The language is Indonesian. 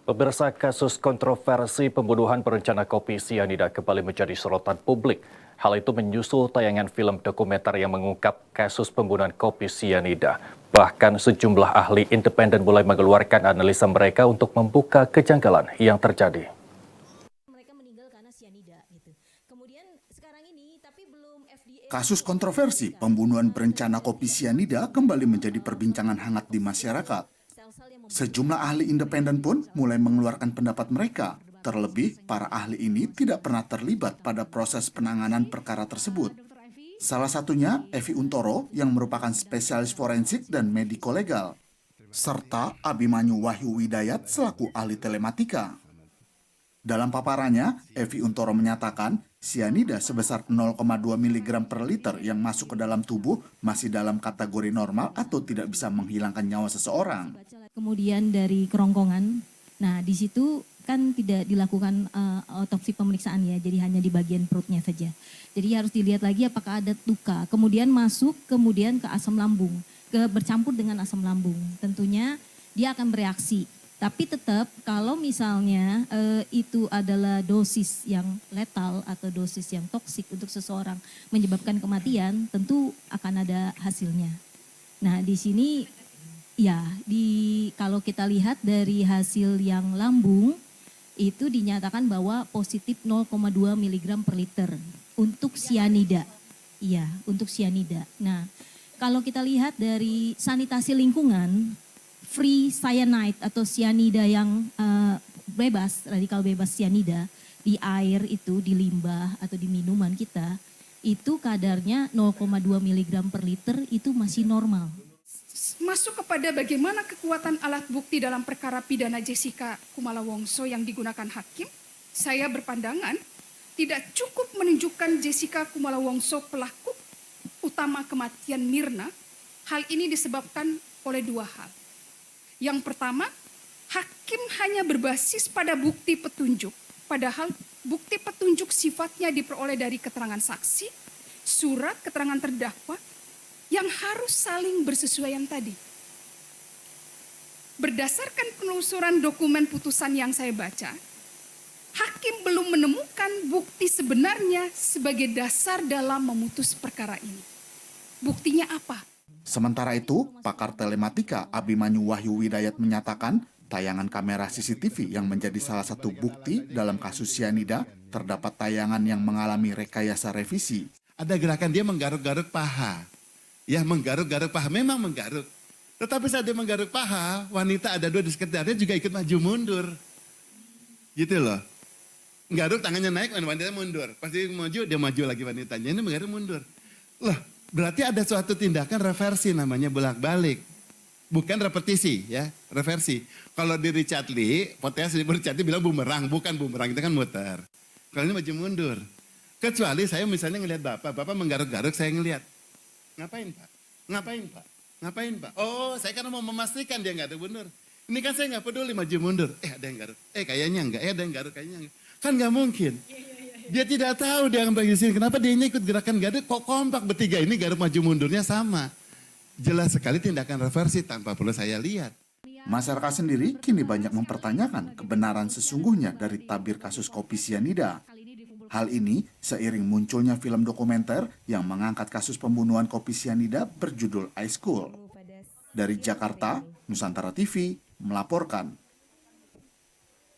Pemirsa, kasus kontroversi pembunuhan berencana kopi sianida kembali menjadi sorotan publik. Hal itu menyusul tayangan film dokumenter yang mengungkap kasus pembunuhan kopi sianida. Bahkan sejumlah ahli independen mulai mengeluarkan analisa mereka untuk membuka kejanggalan yang terjadi. Kasus kontroversi pembunuhan berencana kopi sianida kembali menjadi perbincangan hangat di masyarakat. Sejumlah ahli independen pun mulai mengeluarkan pendapat mereka. Terlebih, para ahli ini tidak pernah terlibat pada proses penanganan perkara tersebut. Salah satunya Evi Untoro yang merupakan spesialis forensik dan mediko-legal, serta Abimanyu Wahyu Widayat selaku ahli telematika. Dalam paparannya, Evi Untoro menyatakan sianida sebesar 0,2 mg per liter yang masuk ke dalam tubuh masih dalam kategori normal atau tidak bisa menghilangkan nyawa seseorang. Kemudian dari kerongkongan, nah di situ kan tidak dilakukan otopsi pemeriksaan ya, jadi hanya di bagian perutnya saja. Jadi harus dilihat lagi apakah ada luka, kemudian masuk, kemudian ke asam lambung, bercampur dengan asam lambung. Tentunya dia akan bereaksi. Tapi tetap kalau misalnya itu adalah dosis yang letal atau dosis yang toksik untuk seseorang menyebabkan kematian, tentu akan ada hasilnya. Nah di sini ya, kalau kita lihat dari hasil yang lambung, itu dinyatakan bahwa positif 0,2 mg per liter untuk sianida. Iya, untuk sianida. Nah, kalau kita lihat dari sanitasi lingkungan, free cyanide atau sianida yang bebas, radikal bebas sianida di air itu, di limbah atau di minuman kita, itu kadarnya 0,2 mg per liter itu masih normal. Masuk kepada bagaimana kekuatan alat bukti dalam perkara pidana Jessica Kumala Wongso yang digunakan hakim, saya berpandangan tidak cukup menunjukkan Jessica Kumala Wongso pelaku utama kematian Mirna. Hal ini disebabkan oleh dua hal. Yang pertama, hakim hanya berbasis pada bukti petunjuk, padahal bukti petunjuk sifatnya diperoleh dari keterangan saksi, surat keterangan terdakwa, yang harus saling bersesuaian tadi. Berdasarkan penelusuran dokumen putusan yang saya baca, hakim belum menemukan bukti sebenarnya sebagai dasar dalam memutus perkara ini. Buktinya apa? Sementara itu, pakar telematika Abimanyu Wahyu Widayat menyatakan tayangan kamera CCTV yang menjadi salah satu bukti dalam kasus sianida terdapat tayangan yang mengalami rekayasa revisi. Ada gerakan dia menggaruk-garuk paha. Ya, menggaruk-garuk paha, memang menggaruk. Tetapi saat dia menggaruk paha, wanita ada dua di sekitarnya juga ikut maju mundur. Gitu loh. Menggaruk tangannya naik, wanita mundur. Pasti maju, dia maju lagi wanitanya. Ini menggaruk mundur. Loh, berarti ada suatu tindakan reversi namanya bolak-balik. Bukan repetisi ya, reversi. Kalau di Richard Lee, potensi Richard Lee bilang bumerang, bukan bumerang, itu kan muter. Kalau ini maju mundur. Kecuali saya misalnya ngelihat bapak menggaruk-garuk, saya ngelihat. Ngapain Pak? Ngapain Pak? Ngapain Pak? Oh, saya kan mau memastikan dia nggak ada mundur. Ini kan saya nggak peduli maju mundur. Ada yang garuk. Kayaknya enggak. Ada yang garuk, kayaknya enggak. Kan nggak mungkin. Dia tidak tahu dia akan pergi sini. Kenapa dia ikut gerakan garuk? Kok kompak bertiga ini garuk maju mundurnya sama. Jelas sekali tindakan reversi tanpa perlu saya lihat. Masyarakat sendiri kini banyak mempertanyakan kebenaran sesungguhnya dari tabir kasus kopi sianida. Hal ini seiring munculnya film dokumenter yang mengangkat kasus pembunuhan kopi sianida berjudul iSchool. Dari Jakarta, Nusantara TV melaporkan.